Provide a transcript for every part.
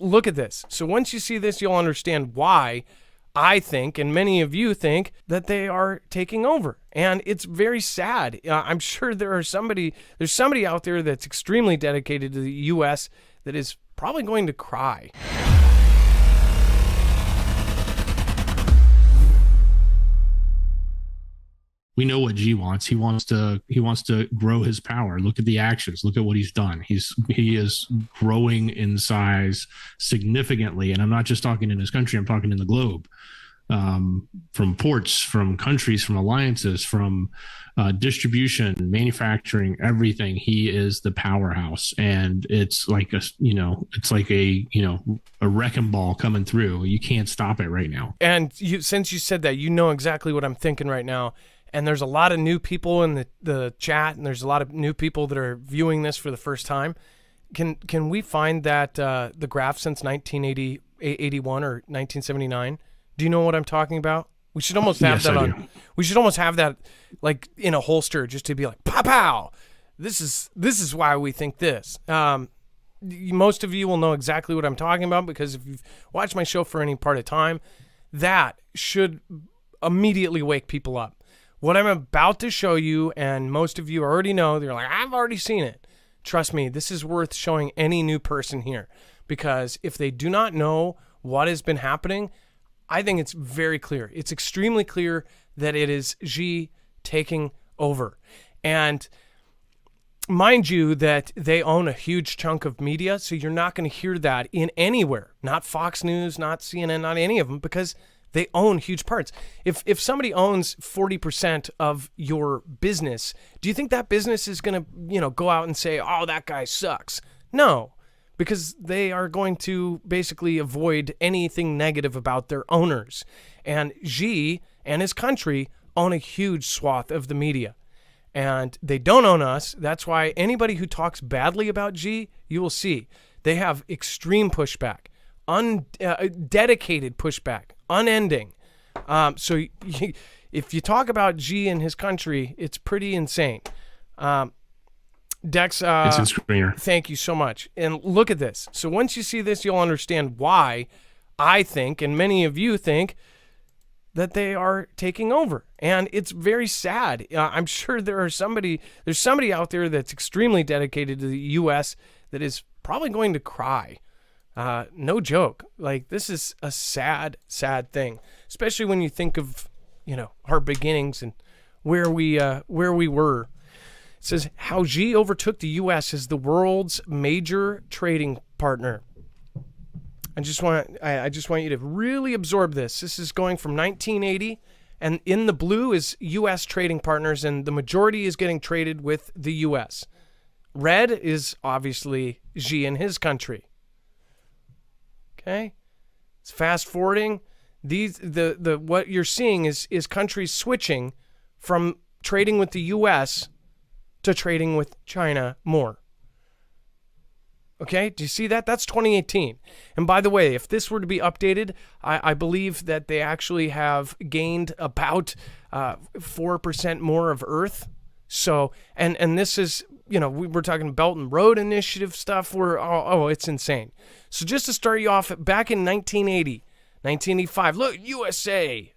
look at this. So once you see this, you'll understand why I think, and many of you think, that they are taking over. And it's very sad. I'm sure there's somebody out there that's extremely dedicated to the U.S. that is probably going to cry. We know what G wants. He wants to grow his power. Look at the actions. Look at what he's done. He is growing in size significantly, and I'm not just talking in his country. I'm talking in the globe. From ports, from countries, from alliances, from distribution, manufacturing, everything. He is the powerhouse, and it's like a wrecking ball coming through. You can't stop it right now. And since you said that, you know exactly what I'm thinking right now. And there's a lot of new people in the chat, and there's a lot of new people that are viewing this for the first time. Can we find that the graph since 1981 or 1979? Do you know what I'm talking about? We should almost have that on. Do. We should almost have that like in a holster, just to be like, pow pow. This is why we think this. Most of you will know exactly what I'm talking about, because if you've watched my show for any part of time, that should immediately wake people up. What I'm about to show you, and most of you already know, they're like, I've already seen it. Trust me, this is worth showing any new person here, because if they do not know what has been happening, I think it's very clear. It's extremely clear that it is Xi taking over. And mind you that they own a huge chunk of media, so you're not going to hear that in anywhere. Not Fox News, not CNN, not any of them, because they own huge parts. If somebody owns 40% of your business, do you think that business is going to, go out and say, oh, that guy sucks? No, because they are going to basically avoid anything negative about their owners. And Xi and his country own a huge swath of the media. And they don't own us. That's why anybody who talks badly about Xi, you will see, they have extreme pushback, dedicated pushback, unending. So if you talk about Xi and his country, it's pretty insane. Dex, it's a screener. Thank you so much. And look at this. So once you see this, you'll understand why I think, and many of you think, that they are taking over. And it's very sad. I'm sure there's somebody out there that's extremely dedicated to the U.S. that is probably going to cry. No joke. Like, this is a sad, sad thing, especially when you think of, our beginnings and where we were. It says how Xi overtook the U.S. as the world's major trading partner. I just want you to really absorb this. This is going from 1980, and in the blue is U.S. trading partners, and the majority is getting traded with the U.S. Red is obviously Xi and his country. Okay, it's fast forwarding. The what you're seeing is countries switching from trading with the U.S. to trading with China more. Okay, do you see that? That's 2018. And by the way, if this were to be updated, I believe that they actually have gained about 4% more of Earth. So, and this is, we're talking Belt and Road Initiative stuff. It's insane. So just to start you off, back in 1980, 1985, look,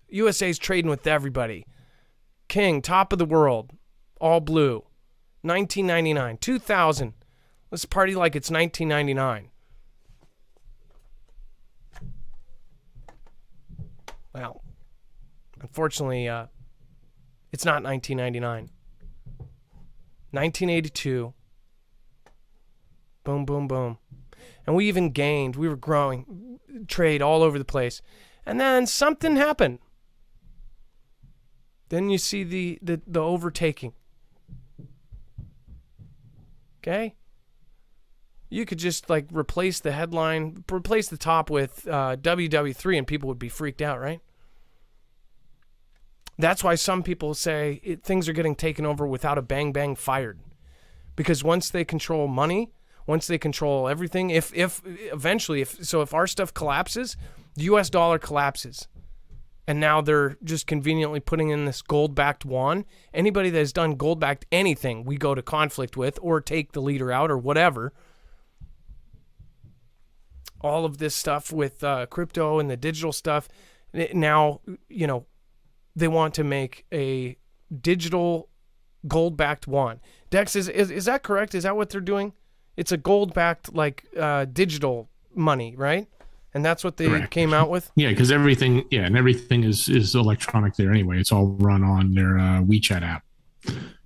USA's trading with everybody. King, top of the world, all blue. 1999, 2000. Let's party like it's 1999. Well, unfortunately, it's not 1999. 1982. Boom, boom, boom. And we even gained. We were growing. Trade all over the place. And then something happened. Then you see the overtaking. Okay? You could just replace the headline, replace the top with WW3, and people would be freaked out, right? That's why some people say things are getting taken over without a bang bang fired. Because once they control money, once they control everything, if our stuff collapses, the US dollar collapses. And now they're just conveniently putting in this gold-backed yuan. Anybody that has done gold-backed anything, we go to conflict with or take the leader out or whatever. all of this stuff with crypto and the digital stuff. Now, they want to make a digital gold-backed wand. Dex, is that correct? Is that what they're doing? It's a gold-backed, digital money, right? And that's what they Correct. came out with? Yeah, because everything is electronic there anyway. It's all run on their WeChat app.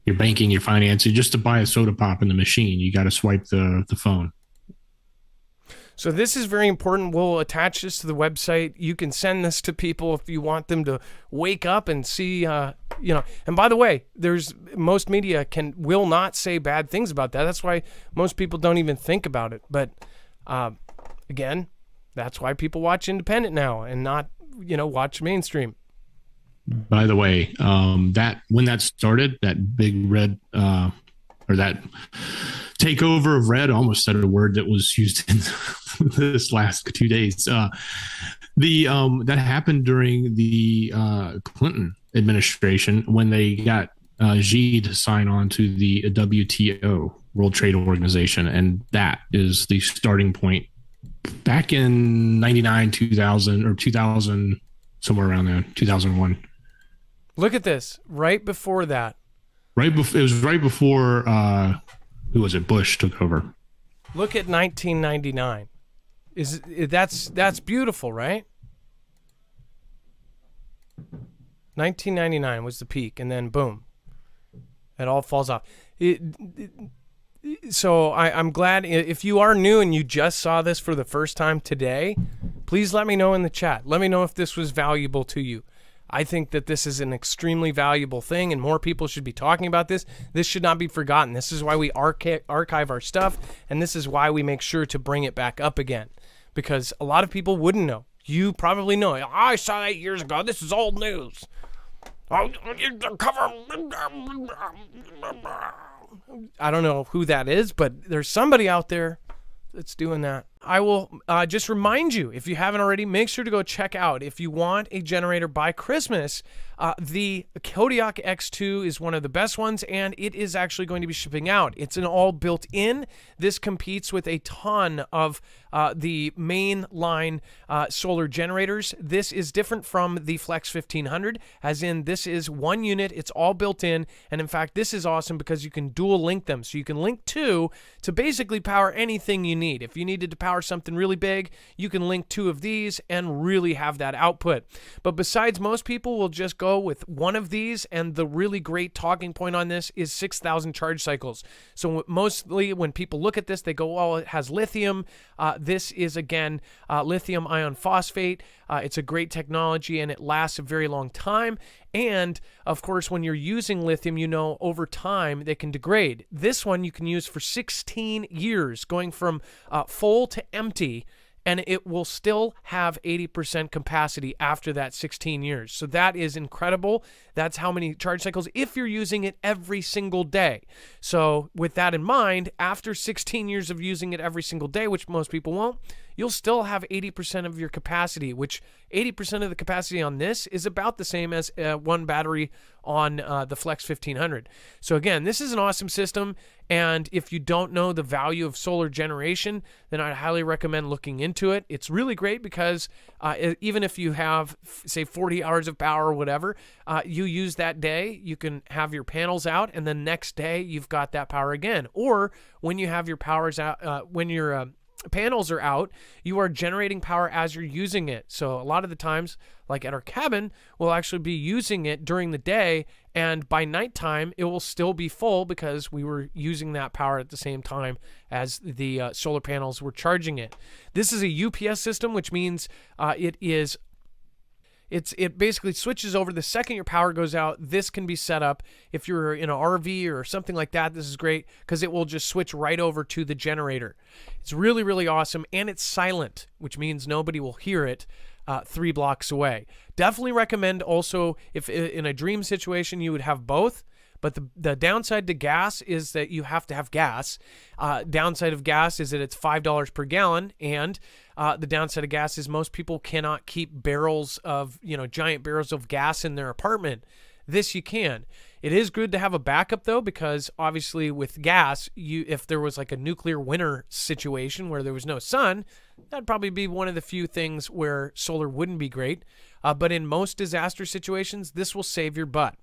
Your banking, your financing, just to buy a soda pop in the machine, you got to swipe the phone. So this is very important. We'll attach this to the website. You can send this to people if you want them to wake up and see, And by the way, most media will not say bad things about that. That's why most people don't even think about it. But again, that's why people watch independent now and not, watch mainstream. By the way, that when that started, that big red or that takeover of red, almost said a word that was used in this last 2 days. That happened during the Clinton administration when they got Xi to sign on to the WTO, World Trade Organization, and that is the starting point. Back in 99, 2000, or 2000, somewhere around there, 2001. Look at this. Right before that. It was right before, who was it? Bush took over. Look at 1999. That's beautiful, right? 1999 was the peak, and then boom, it all falls off. So I'm glad. If you are new and you just saw this for the first time today, please let me know in the chat. Let me know if this was valuable to you. I think that this is an extremely valuable thing, and more people should be talking about this. This should not be forgotten. This is why we archive our stuff, and this is why we make sure to bring it back up again, because a lot of people wouldn't know. You probably know. I saw that years ago. This is old news. I don't know who that is, but there's somebody out there that's doing that. I will just remind you, if you haven't already, make sure to go check out, if you want a generator by Christmas, the Kodiak X2 is one of the best ones, and it is actually going to be shipping out. It's an all built-in. This competes with a ton of the main line solar generators. This is different from the Flex 1500, as in this is one unit, it's all built in, and in fact, this is awesome because you can dual link them. So you can link two to basically power anything you need. If you needed to power something really big, you can link two of these and really have that output. But besides, most people will just go with one of these, and the really great talking point on this is 6,000 charge cycles. So mostly when people look at this, they go, well, it has lithium. This is, again, lithium iron phosphate. It's a great technology, and it lasts a very long time. And, of course, when you're using lithium, over time they can degrade. This one you can use for 16 years, going from full to empty, and it will still have 80% capacity after that 16 years. So that is incredible. That's how many charge cycles if you're using it every single day. So with that in mind, after 16 years of using it every single day, which most people won't, you'll still have 80% of your capacity, which 80% of the capacity on this is about the same as one battery on the Flex 1500. So again, this is an awesome system, and if you don't know the value of solar generation, then I'd highly recommend looking into it. It's really great because even if you have, say, 40 hours of power or whatever, you use that day, you can have your panels out, and then next day you've got that power again. Or when you have your powers out, when your panels are out, you are generating power as you're using it. So a lot of the times, like at our cabin, we'll actually be using it during the day, and by nighttime it will still be full because we were using that power at the same time as the solar panels were charging it. This is a UPS system, which means it basically switches over the second your power goes out. This can be set up if you're in an RV or something like that. This is great because it will just switch right over to the generator. It's really, really awesome, and it's silent, which means nobody will hear it 3 blocks away. Definitely recommend also, if in a dream situation, you would have both. But the downside to gas is that you have to have gas. Downside of gas is that it's $5 per gallon, and the downside of gas is most people cannot keep barrels of, giant barrels of gas in their apartment. this you can. It is good to have a backup though, because obviously with gas, if there was like a nuclear winter situation where there was no sun, that'd probably be one of the few things where solar wouldn't be great. But in most disaster situations, this will save your butt.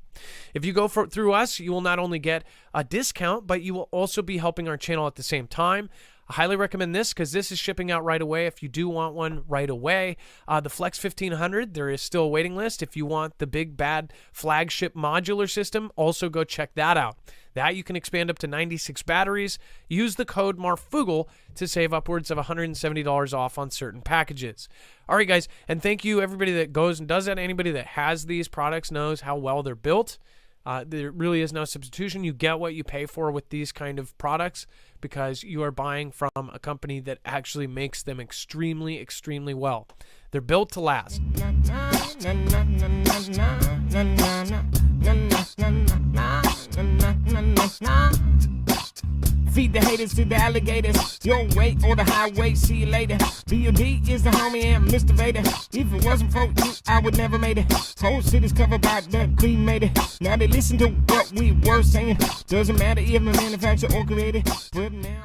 If you go through us, you will not only get a discount, but you will also be helping our channel at the same time. I highly recommend this because this is shipping out right away if you do want one right away. The Flex 1500, there is still a waiting list. If you want the big bad flagship modular system, also go check that out. That you can expand up to 96 batteries. Use the code Marfoogle to save upwards of $170 off on certain packages. All right, guys, and thank you everybody that goes and does that. Anybody that has these products knows how well they're built. There really is no substitution. You get what you pay for with these kind of products because you are buying from a company that actually makes them extremely, extremely well. They're built to last. Feed the haters to the alligators. Your way or the highway, see you later. B.O.D. is the homie and Mr. Vader. If it wasn't for you, I would never made it. Whole city's covered by the cremated. Now they listen to what we were saying. Doesn't matter if the manufacturer or created. But now